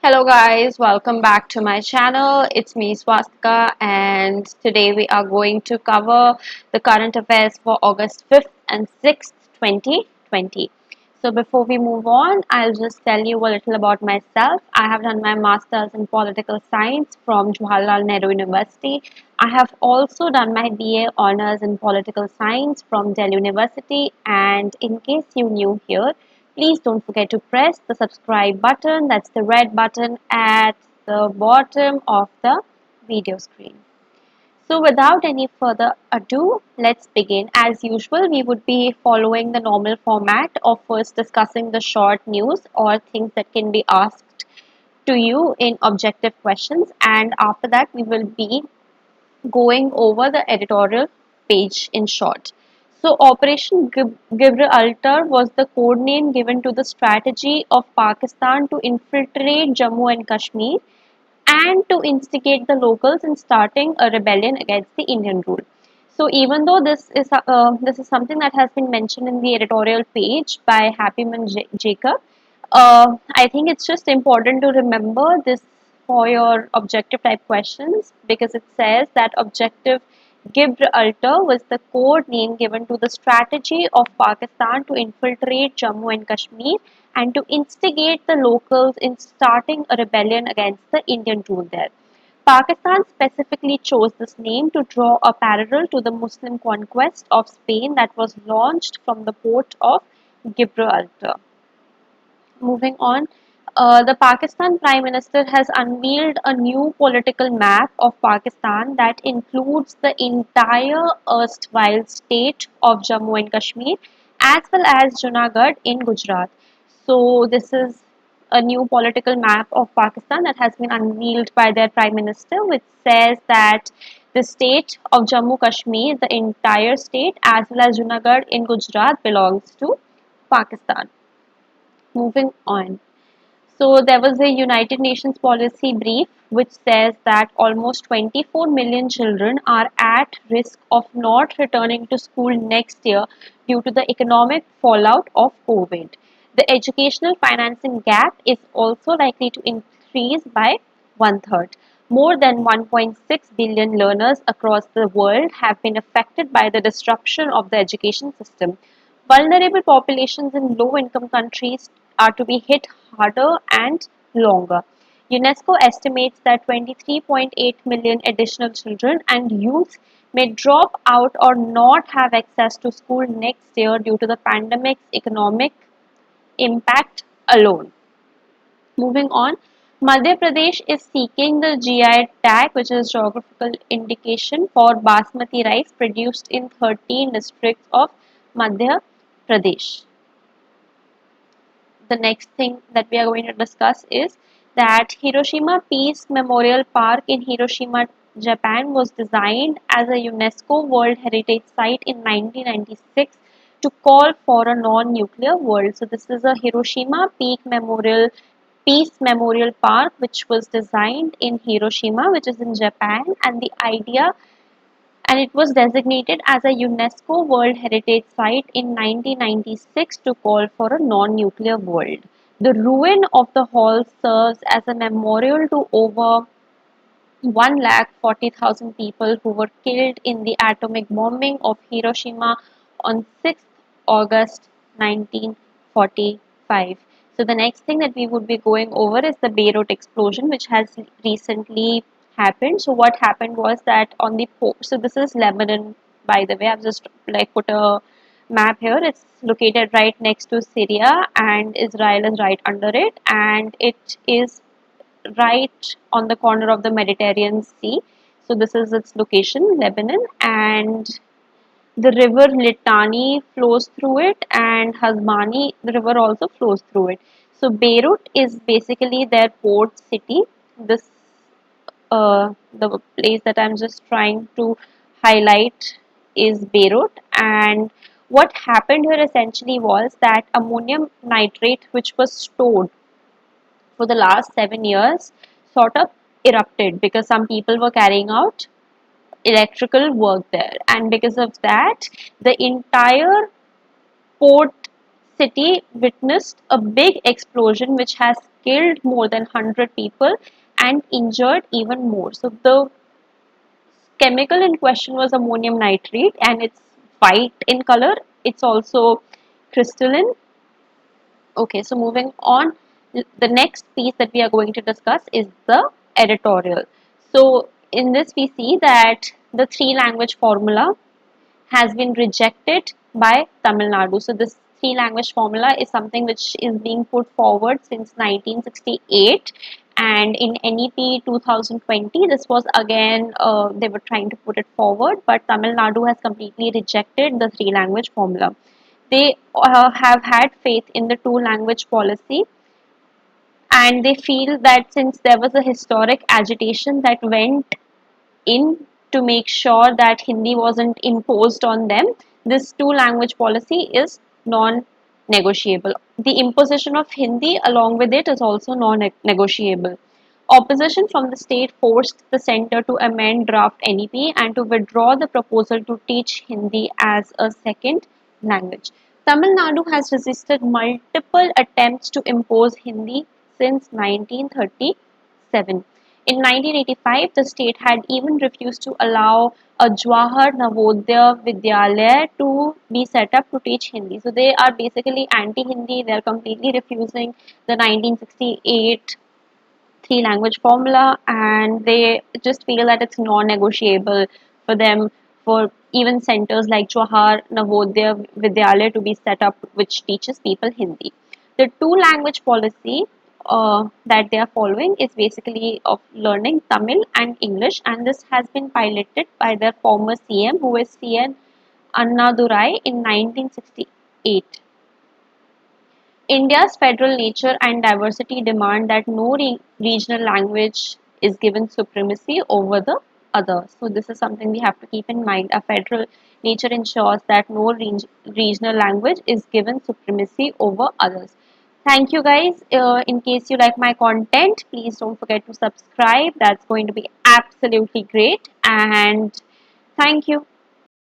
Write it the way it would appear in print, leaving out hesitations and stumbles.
Hello guys, welcome back to my channel. It's me Swastika and today we are going to cover the current affairs for August 5th and 6th, 2020. So before we move on, I'll just tell you a little about myself. I have done my masters in political science from Jawaharlal Nehru University. I have also done my BA honors in political science from Delhi University, and in case you're new here, please don't forget to press the subscribe button, that's the red button at the bottom of the video screen. So without any further ado, let's begin. As usual, we would be following the normal format of first discussing the short news or things that can be asked to you in objective questions, and after that we will be going over the editorial page in short. So, Operation Gibraltar was the code name given to the strategy of Pakistan to infiltrate Jammu and Kashmir and to instigate the locals in starting a rebellion against the Indian rule. So, even though this is something that has been mentioned in the editorial page by Happyman Jacob, I think it's just important to remember this for your objective type questions because it says that objective Gibraltar was the code name given to the strategy of Pakistan to infiltrate Jammu and Kashmir and to instigate the locals in starting a rebellion against the Indian rule there. Pakistan specifically chose this name to draw a parallel to the Muslim conquest of Spain that was launched from the port of Gibraltar. Moving on, the Pakistan Prime Minister has unveiled a new political map of Pakistan that includes the entire erstwhile state of Jammu and Kashmir as well as Junagadh in Gujarat. So, this is a new political map of Pakistan that has been unveiled by their Prime Minister, which says that the state of Jammu Kashmir, the entire state, as well as Junagadh in Gujarat, belongs to Pakistan. Moving on. So there was a United Nations policy brief which says that almost 24 million children are at risk of not returning to school next year due to the economic fallout of COVID. The educational financing gap is also likely to increase by one third. More than 1.6 billion learners across the world have been affected by the disruption of the education system. Vulnerable populations in low-income countries are to be hit harder and longer. UNESCO estimates that 23.8 million additional children and youth may drop out or not have access to school next year due to the pandemic's economic impact alone. Moving on, Madhya Pradesh is seeking the GI tag, which is geographical indication for basmati rice produced in 13 districts of Madhya Pradesh. The next thing that we are going to discuss is that Hiroshima Peace Memorial Park in Hiroshima, Japan was designed as a UNESCO World Heritage Site in 1996 to call for a non-nuclear world. So this is a Peace Memorial Park which was designed in Hiroshima, which is in Japan, and the idea and it was designated as a UNESCO World Heritage Site in 1996 to call for a non-nuclear world. The ruin of the hall serves as a memorial to over 140,000 people who were killed in the atomic bombing of Hiroshima on 6th August 1945. So the next thing that we would be going over is the Beirut explosion, which has recently happened. So what happened was that on the so this is Lebanon, by the way. I've just like put a map here. It's located right next to Syria, and Israel is right under it, and it is right on the corner of the Mediterranean Sea. So this is its location, Lebanon, and the river Litani flows through it, and Hasbani, the river also flows through it. So Beirut is basically their port city. This the place that I'm just trying to highlight is Beirut, and what happened here essentially was that ammonium nitrate, which was stored for the last 7 years, sort of erupted because some people were carrying out electrical work there, and because of that, the entire port city witnessed a big explosion which has killed more than 100 people and injured even more. So the chemical in question was ammonium nitrate, and it's white in color. It's also crystalline. Okay, so moving on, the next piece that we are going to discuss is the editorial. So in this we see that the three language formula has been rejected by Tamil Nadu. So this three language formula is something which is being put forward since 1968, and in NEP 2020 this was again they were trying to put it forward, but Tamil Nadu has completely rejected the three language formula. They have had faith in the two language policy, and they feel that since there was a historic agitation that went in to make sure that Hindi wasn't imposed on them, this two language policy is non negotiable. The imposition of Hindi along with it is also non negotiable. Opposition from the state forced the centre to amend draft NEP and to withdraw the proposal to teach Hindi as a second language. Tamil Nadu has resisted multiple attempts to impose Hindi since 1937. In 1985, the state had even refused to allow a Jawahar Navodaya Vidyalaya to be set up to teach Hindi. So they are basically anti-Hindi. They are completely refusing the 1968 three language formula, and they just feel that it's non-negotiable for them for even centers like Jawahar Navodaya Vidyalaya to be set up which teaches people Hindi. The two language policy that they are following is basically of learning Tamil and English, and this has been piloted by their former CM, who is CN Annadurai, in 1968. India's federal nature and diversity demand that no regional language is given supremacy over the other. So this is something we have to keep in mind. A federal nature ensures that no regional language is given supremacy over others. Thank you guys. In case you like my content, please don't forget to subscribe. That's going to be absolutely great. And thank you.